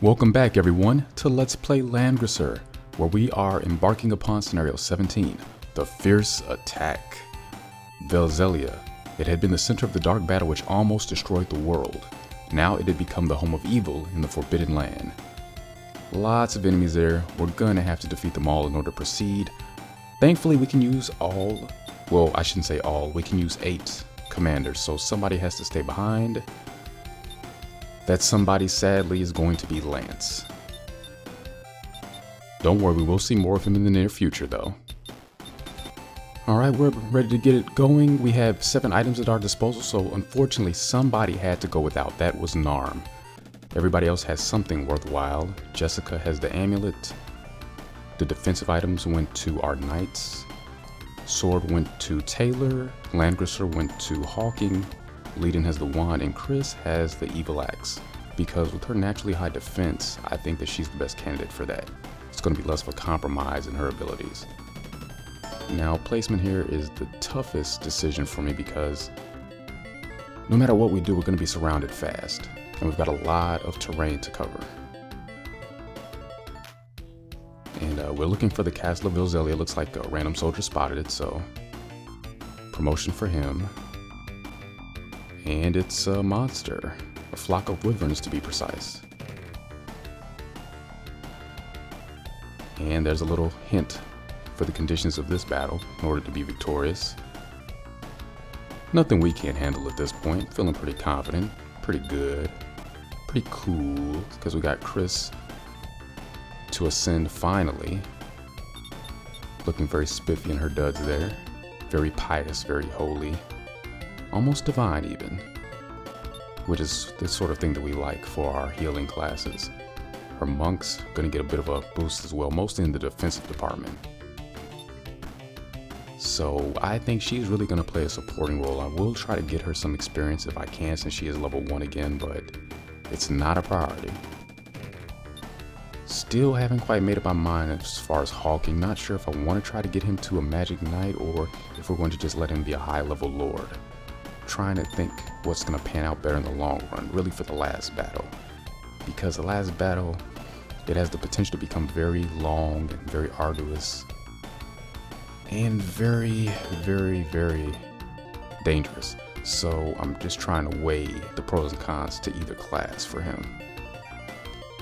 Welcome back everyone to Let's Play Langrisser, where we are embarking upon Scenario 17, the Fierce Attack. Velzelia. It had been the center of the dark battle which almost destroyed the world. Now it had become the home of evil in the Forbidden Land. Lots of enemies there. We're gonna have to defeat them all in order to proceed. Thankfully we can use all, well I shouldn't say all, we can use 8 commanders, so somebody has to stay behind. That somebody sadly is going to be Lance. Don't worry, we will see more of him in the near future though. Alright, we're ready to get it going. We have 7 items at our disposal, so unfortunately somebody had to go without. That was Narm. Everybody else has something worthwhile. Jessica has the amulet. The defensive items went to our knights. Sword went to Taylor. Langrisser went to Hawking. Leiden has the wand, and Chris has the evil axe. Because with her naturally high defense, I think that she's the best candidate for that. It's going to be less of a compromise in her abilities. Now, placement here is the toughest decision for me because no matter what we do, we're going to be surrounded fast. And we've got a lot of terrain to cover. And we're looking for the Castle of Velzelia. Looks like a random soldier spotted it, so promotion for him. And it's a monster, a flock of wyverns to be precise. And there's a little hint for the conditions of this battle in order to be victorious. Nothing we can't handle at this point. Feeling pretty confident, pretty good, pretty cool, because we got Chris to ascend finally. Looking very spiffy in her duds there. Very pious, very holy. Almost divine even, which is the sort of thing that we like for our healing classes. Her monk's gonna get a bit of a boost as well, mostly in the defensive department. So I think she's really gonna play a supporting role. I will try to get her some experience if I can, since she is level 1 again, but it's not a priority. Still haven't quite made up my mind as far as Hawking. Not sure if I want to try to get him to a magic knight or if we're going to just let him be a high level lord. Trying to think what's going to pan out better in the long run, really for the last battle. Because the last battle, it has the potential to become very long and very arduous. And very, very, very dangerous. So I'm just trying to weigh the pros and cons to either class for him.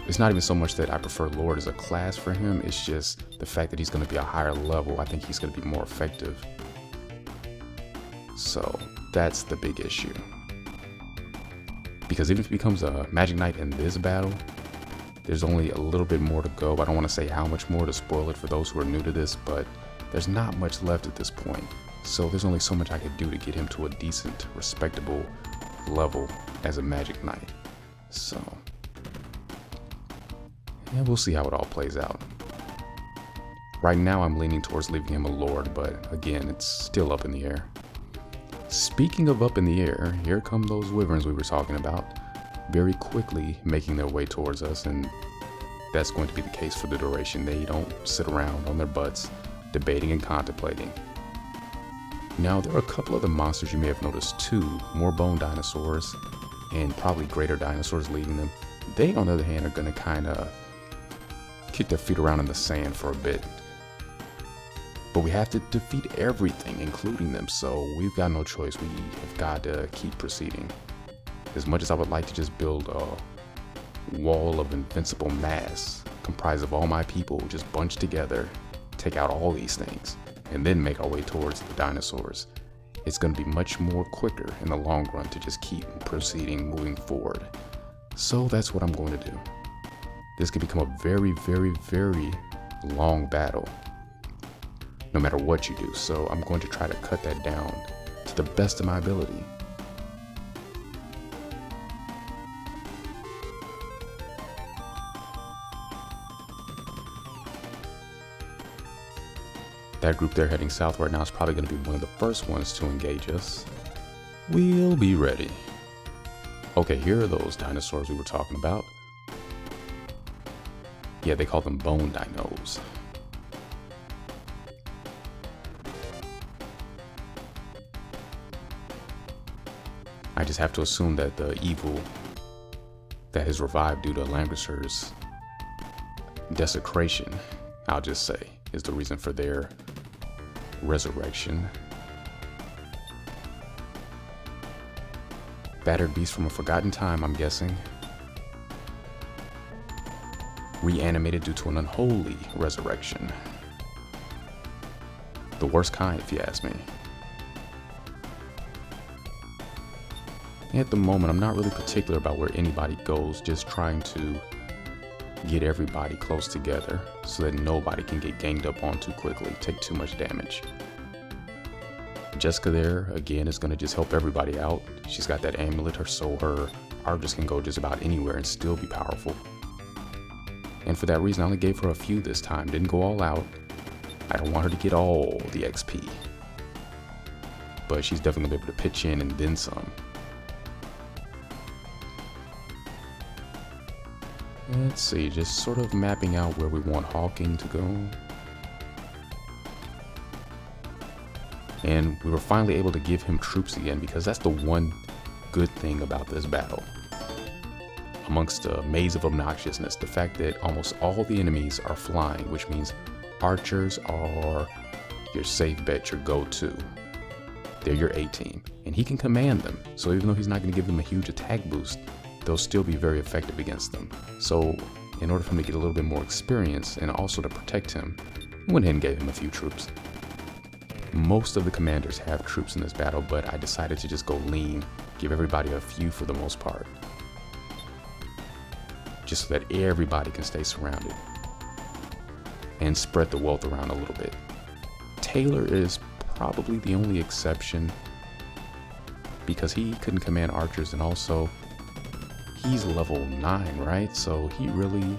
It's not even so much that I prefer Lord as a class for him, it's just the fact that he's going to be a higher level. I think he's going to be more effective. So that's the big issue. Because even if he becomes a Magic Knight in this battle, there's only a little bit more to go. I don't want to say how much more to spoil it for those who are new to this, but there's not much left at this point. So there's only so much I could do to get him to a decent, respectable level as a Magic Knight. So, yeah, we'll see how it all plays out. Right now I'm leaning towards leaving him a Lord, but again, it's still up in the air. Speaking of up in the air, here come those wyverns we were talking about, very quickly making their way towards us, and that's going to be the case for the duration. They don't sit around on their butts, debating and contemplating. Now, there are a couple other monsters you may have noticed too, more bone dinosaurs, and probably greater dinosaurs leading them. They, on the other hand, are going to kind of kick their feet around in the sand for a bit. But we have to defeat everything, including them, so we've got no choice. We have got to keep proceeding. As much as I would like to just build a wall of invincible mass comprised of all my people just bunched together, take out all these things, and then make our way towards the dinosaurs, it's going to be much more quicker in the long run to just keep proceeding, moving forward. So that's what I'm going to do. This could become a very, very, very long battle, no matter what you do, so I'm going to try to cut that down to the best of my ability. That group there heading south right now is probably going to be one of the first ones to engage us. We'll be ready. Okay, here are those dinosaurs we were talking about. Yeah, they call them bone dinos. I just have to assume that the evil that is revived due to Langrisser's desecration, I'll just say, is the reason for their resurrection. Battered beast from a forgotten time, I'm guessing. Reanimated due to an unholy resurrection. The worst kind, if you ask me. At the moment, I'm not really particular about where anybody goes, just trying to get everybody close together so that nobody can get ganged up on too quickly, take too much damage. Jessica there, again, is going to just help everybody out. She's got that amulet, so her Archers can go just about anywhere and still be powerful. And for that reason, I only gave her a few this time, didn't go all out. I don't want her to get all the XP. But she's definitely going to be able to pitch in and then some. Let's see, just sort of mapping out where we want Hawking to go. And we were finally able to give him troops again, because that's the one good thing about this battle. Amongst the maze of obnoxiousness, the fact that almost all the enemies are flying, which means Archers are your safe bet, your go-to. They're your A-team, and he can command them, so even though he's not going to give them a huge attack boost, they'll still be very effective against them. So in order for him to get a little bit more experience and also to protect him, I went ahead and gave him a few troops. Most of the commanders have troops in this battle, but I decided to just go lean, give everybody a few for the most part, just so that everybody can stay surrounded and spread the wealth around a little bit. Taylor is probably the only exception because he couldn't command Archers, and also he's level 9, right? So he really,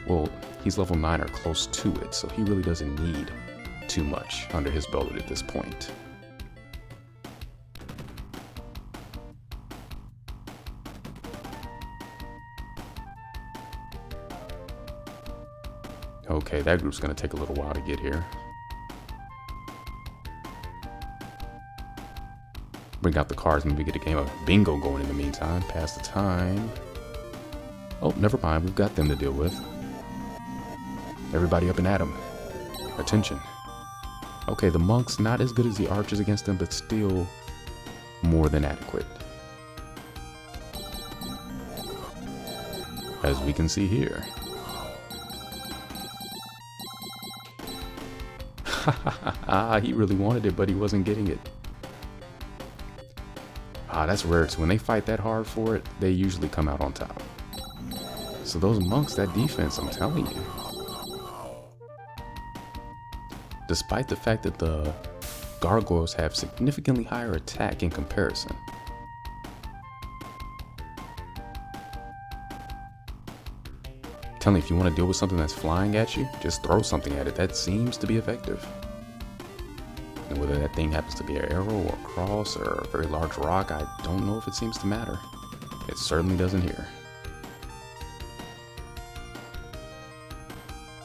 well, he's level 9 or close to it, so he really doesn't need too much under his belt at this point. Okay, that group's gonna take a little while to get here. Bring out the cards, maybe get a game of bingo going in the meantime. Pass the time. Oh, never mind, we've got them to deal with. Everybody up and at 'em. Attention. Okay, the monks, not as good as the Archers against them, but still more than adequate. As we can see here. He really wanted it, but he wasn't getting it. That's rare. So when they fight that hard for it, they usually come out on top. So those monks, that defense, I'm telling you. Despite the fact that the gargoyles have significantly higher attack in comparison. I'm telling you, if you want to deal with something that's flying at you, just throw something at it. That seems to be effective. And whether that thing happens to be an arrow or a cross or a very large rock, I don't know if it seems to matter. It certainly doesn't here.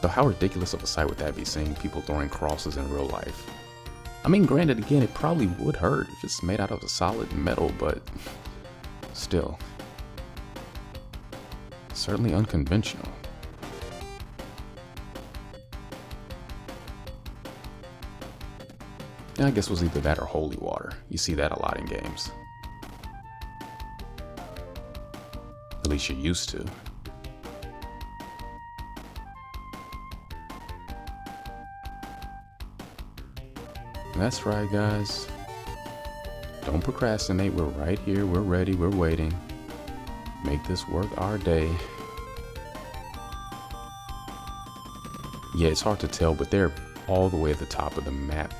So how ridiculous of a sight would that be, seeing people throwing crosses in real life? I mean, granted, again, it probably would hurt if it's made out of a solid metal, but still. Certainly unconventional. I guess it was either that or holy water. You see that a lot in games. At least you're used to. That's right, guys. Don't procrastinate. We're right here. We're ready. We're waiting. Make this work our day. Yeah, it's hard to tell, but they're all the way at the top of the map.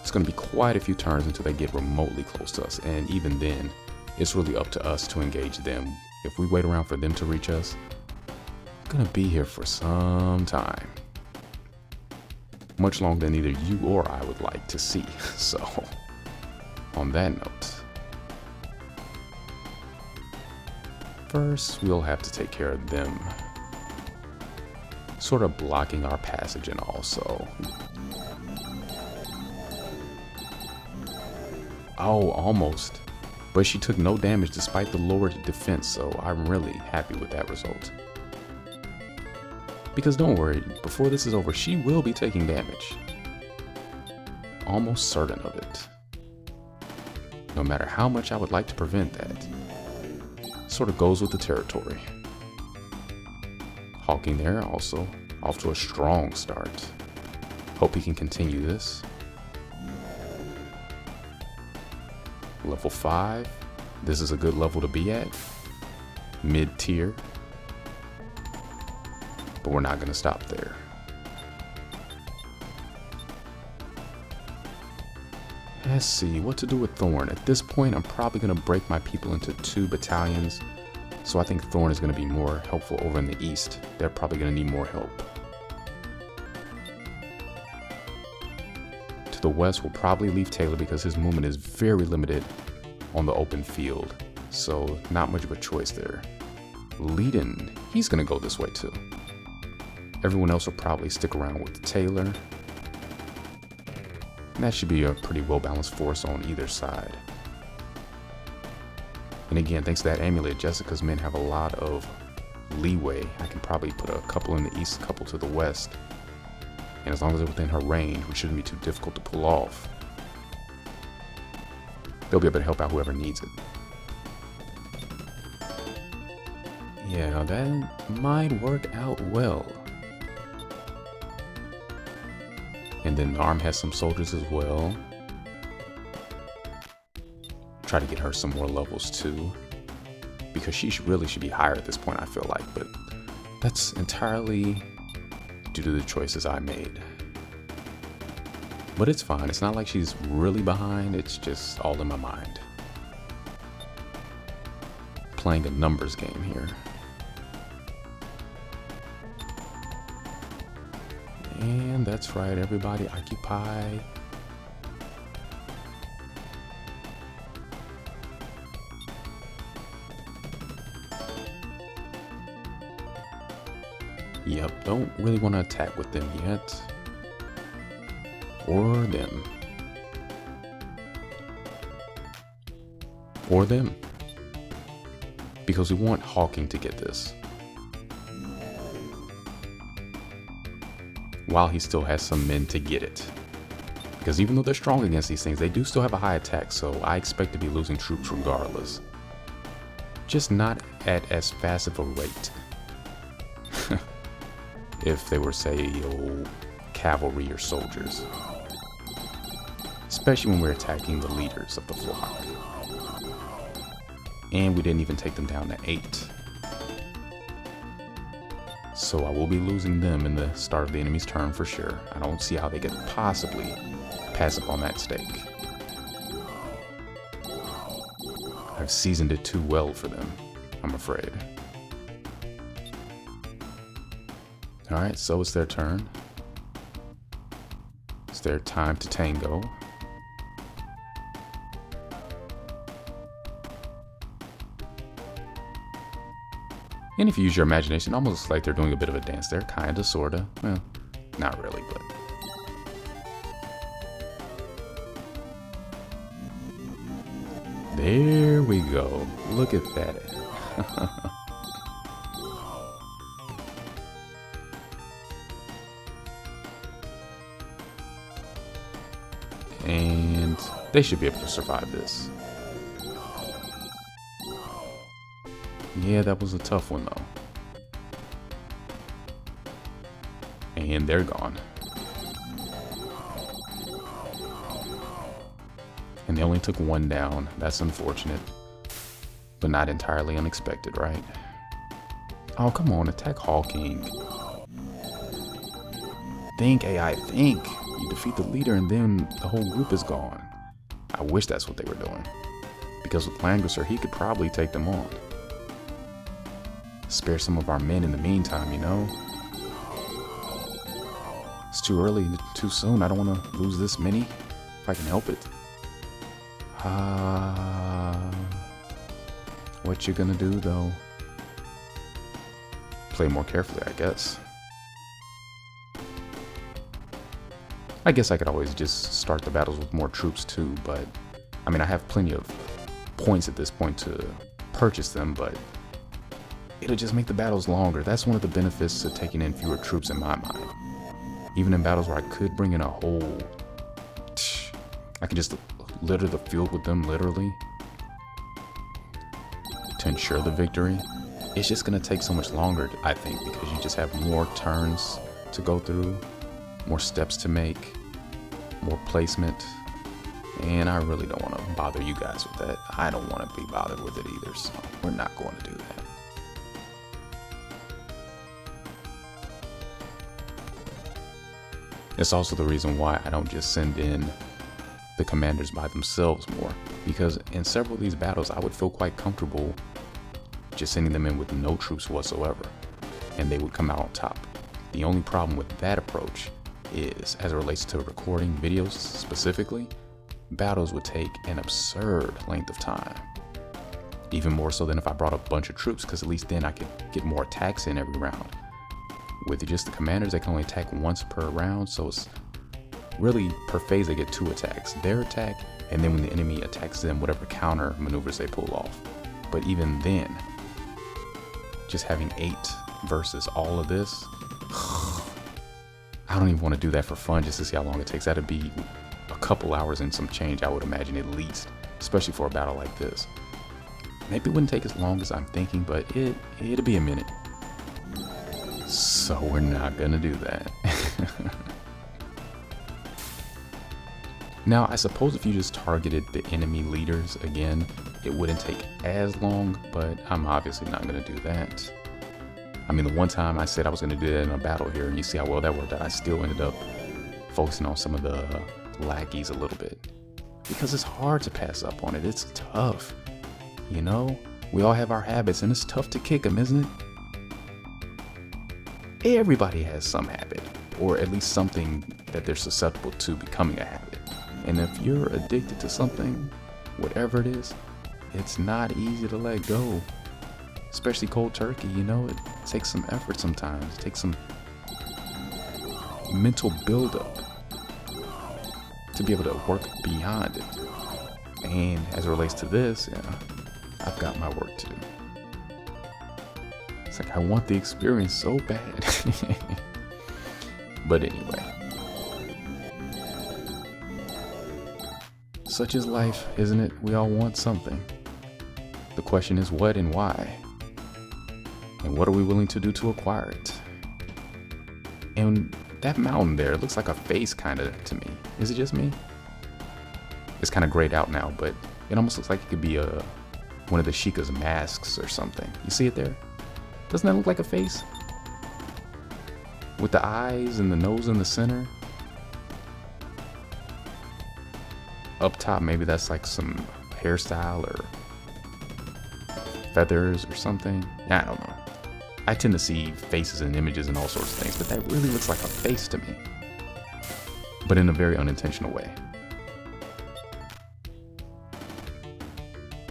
It's going to be quite a few turns until they get remotely close to us, and even then, it's really up to us to engage them. If we wait around for them to reach us, it's going to be here for some time. Much longer than either you or I would like to see. So, on that note, first we'll have to take care of them. Sort of blocking our passage and all, so. Oh, almost. but she took no damage despite the lowered defense, so I'm really happy with that result. Because don't worry, before this is over, she will be taking damage. Almost certain of it. No matter how much I would like to prevent that. Sort of goes with the territory. Hawking there also, off to a strong start. Hope he can continue this. Level 5. This is a good level to be at. Mid-tier. But we're not going to stop there. Let's see what to do with Thorn. At this point, I'm probably going to break my people into 2 battalions. So I think Thorn is going to be more helpful over in the east. They're probably going to need more help. To the west, we'll probably leave Taylor because his movement is very limited on the open field. So not much of a choice there. Leadon, he's going to go this way too. Everyone else will probably stick around with Taylor. And that should be a pretty well-balanced force on either side. And again, thanks to that amulet, Jessica's men have a lot of leeway. I can probably put a couple in the east, a couple to the west. And as long as they're within her range, which shouldn't be too difficult to pull off, they'll be able to help out whoever needs it. Yeah, that might work out well. And then Arm has some soldiers as well. Try to get her some more levels too, because she really should be higher at this point, I feel like, but that's entirely due to the choices I made. But it's fine. It's not like she's really behind. It's just all in my mind. Playing a numbers game here. And that's right, everybody occupy. Yep, don't really want to attack with them yet. Or them. Or them. Because we want Hawking to get this. While he still has some men to get it. Because even though they're strong against these things, they do still have a high attack, so I expect to be losing troops regardless. Just not at as fast of a rate. If they were, say, cavalry or soldiers. Especially when we're attacking the leaders of the flock. And we didn't even take them down to 8. So I will be losing them in the start of the enemy's turn for sure. I don't see how they could possibly pass up on that stake. I've seasoned it too well for them, I'm afraid. Alright, so it's their turn. It's their time to tango. And if you use your imagination, it almost looks like they're doing a bit of a dance there. Kinda, sorta. Well, not really, but... There we go. Look at that. And they should be able to survive this. Yeah, that was a tough one though. And they're gone. And they only took 1 down. That's unfortunate. But not entirely unexpected, right? Oh, come on, attack Hawking. Think, AI, think. You defeat the leader and then the whole group is gone. I wish that's what they were doing. Because with Langrisser, he could probably take them on. Spare some of our men in the meantime, you know? It's too early, too soon. I don't want to lose this many if I can help it. What you gonna do, though? Play more carefully, I guess. I guess I could always just start the battles with more troops too, but I mean, I have plenty of points at this point to purchase them, but it'll just make the battles longer. That's one of the benefits to taking in fewer troops in my mind. Even in battles where I could bring in a whole... I can just litter the field with them, literally, to ensure the victory. It's just going to take so much longer, I think, because you just have more turns to go through, more steps to make, more placement, and I really don't want to bother you guys with that. I don't want to be bothered with it either, so we're not going to do that. It's also the reason why I don't just send in the commanders by themselves more, because in several of these battles I would feel quite comfortable just sending them in with no troops whatsoever, and they would come out on top. The only problem with that approach is, as it relates to recording videos specifically, battles would take an absurd length of time. Even more so than if I brought a bunch of troops, because at least then I could get more attacks in every round. With just the commanders, they can only attack once per round, so it's really per phase they get 2 attacks. Their attack, and then when the enemy attacks them, whatever counter maneuvers they pull off. But even then, just having 8 versus all of this, I don't even want to do that for fun just to see how long it takes. That'd be a couple hours and some change, I would imagine, at least, especially for a battle like this. Maybe it wouldn't take as long as I'm thinking, but it'll be a minute. So we're not gonna do that. Now, I suppose if you just targeted the enemy leaders again, it wouldn't take as long, but I'm obviously not gonna do that. I mean, the one time I said I was gonna do that in a battle here, and you see how well that worked out, I still ended up focusing on some of the lackeys a little bit. Because it's hard to pass up on it, it's tough. You know, we all have our habits, and it's tough to kick them, isn't it? Everybody has some habit, or at least something that they're susceptible to becoming a habit. And if you're addicted to something, whatever it is, it's not easy to let go. Especially cold turkey, you know, it takes some effort sometimes. It takes some mental buildup to be able to work beyond it. And as it relates to this, yeah, I've got my work to do. It's like I want the experience so bad. But anyway. Such is life, isn't it? We all want something. The question is what and why? And what are we willing to do to acquire it? And that mountain there looks like a face kind of to me. Is it just me? It's kind of grayed out now, but it almost looks like it could be one of the Sheikah's masks or something. You see it there? Doesn't that look like a face? With the eyes and the nose in the center? Up top, maybe that's like some hairstyle or feathers or something. I don't know. I tend to see faces and images and all sorts of things, but that really looks like a face to me. But in a very unintentional way.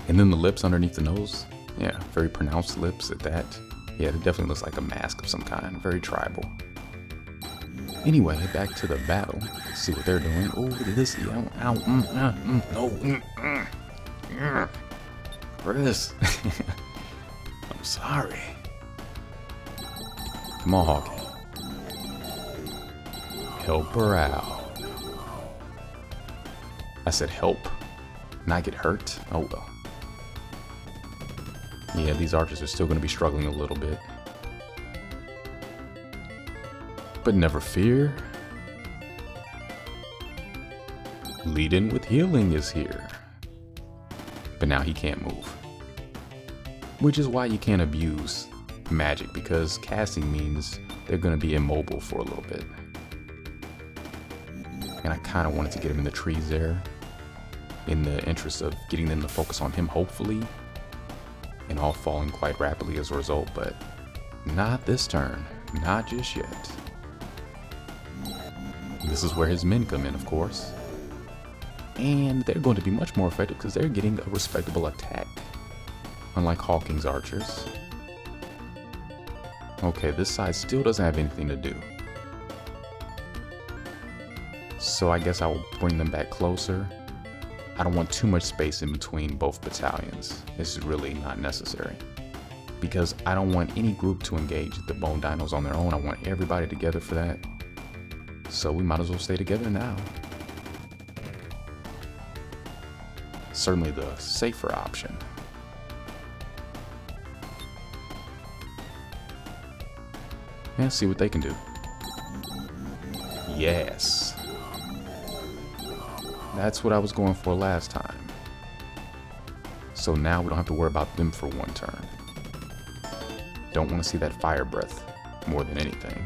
And then the lips underneath the nose. Yeah, very pronounced lips at that. Yeah, it definitely looks like a mask of some kind. Very tribal. Anyway, back to the battle. Let's see what they're doing. Oh, look at this. No. Chris. I'm sorry. Come on, Hawkeye. Help her out. I said help, not get hurt. Oh well. Yeah, these archers are still going to be struggling a little bit. But never fear. Lead-in with healing is here. But now he can't move. Which is why you can't abuse magic, because casting means they're going to be immobile for a little bit. And I kind of wanted to get him in the trees there, in the interest of getting them to focus on him, hopefully, and all falling quite rapidly as a result, but not this turn, not just yet. This is where his men come in, of course, and they're going to be much more effective because they're getting a respectable attack, unlike Hawking's archers. Okay, this side still doesn't have anything to do. So I guess I will bring them back closer. I don't want too much space in between both battalions. This is really not necessary. Because I don't want any group to engage the bone dinos on their own. I want everybody together for that. So we might as well stay together now. Certainly the safer option. And see what they can do. Yes. That's what I was going for last time. So now we don't have to worry about them for one turn. Don't want to see that fire breath more than anything.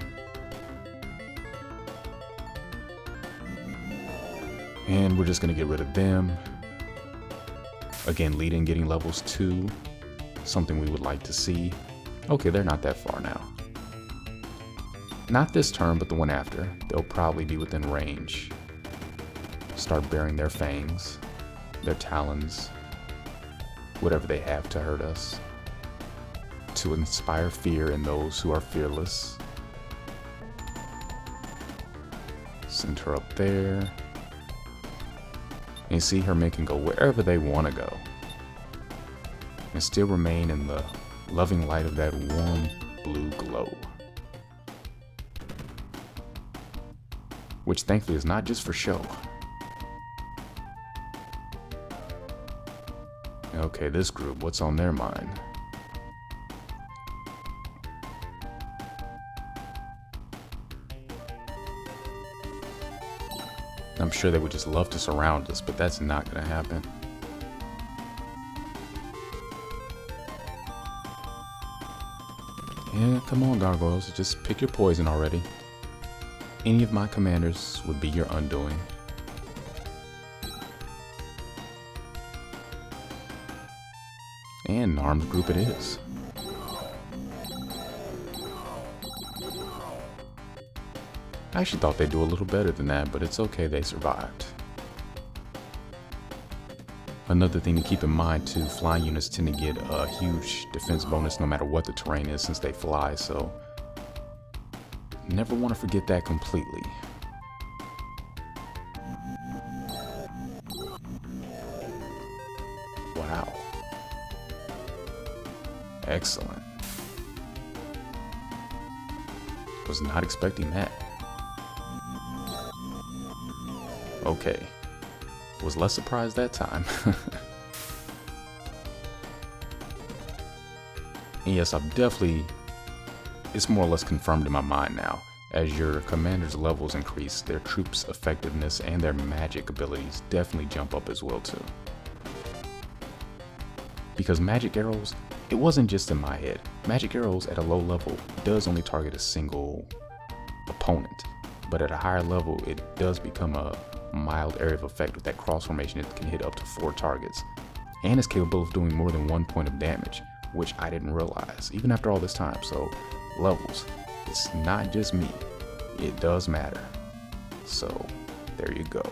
And we're just going to get rid of them. Again, leading getting levels 2. Something we would like to see. Okay, they're not that far now. Not this turn, but the one after. They'll probably be within range. Start bearing their fangs, their talons, whatever they have to hurt us. To inspire fear in those who are fearless. Send her up there. And you see her make and go wherever they want to go. And still remain in the loving light of that warm blue glow. Which thankfully is not just for show. Okay, this group, what's on their mind? I'm sure they would just love to surround us, but that's not going to happen. Yeah, come on, gargoyles, just pick your poison already. Any of my commanders would be your undoing. And an armed group it is. I actually thought they'd do a little better than that, but it's okay, they survived. Another thing to keep in mind too, flying units tend to get a huge defense bonus no matter what the terrain is since they fly, so never want to forget that completely. Wow. Excellent. Was not expecting that. Okay. Was less surprised that time. And yes, I've definitely... It's more or less confirmed in my mind now. As your commander's levels increase, their troops' effectiveness and their magic abilities definitely jump up as well too. Because magic arrows, it wasn't just in my head. Magic arrows at a low level does only target a single opponent. But at a higher level, it does become a mild area of effect. With that cross formation, it can hit up to 4 targets. And is capable of doing more than 1 point of damage, which I didn't realize, even after all this time. So, levels. It's not just me. It does matter. So, there you go.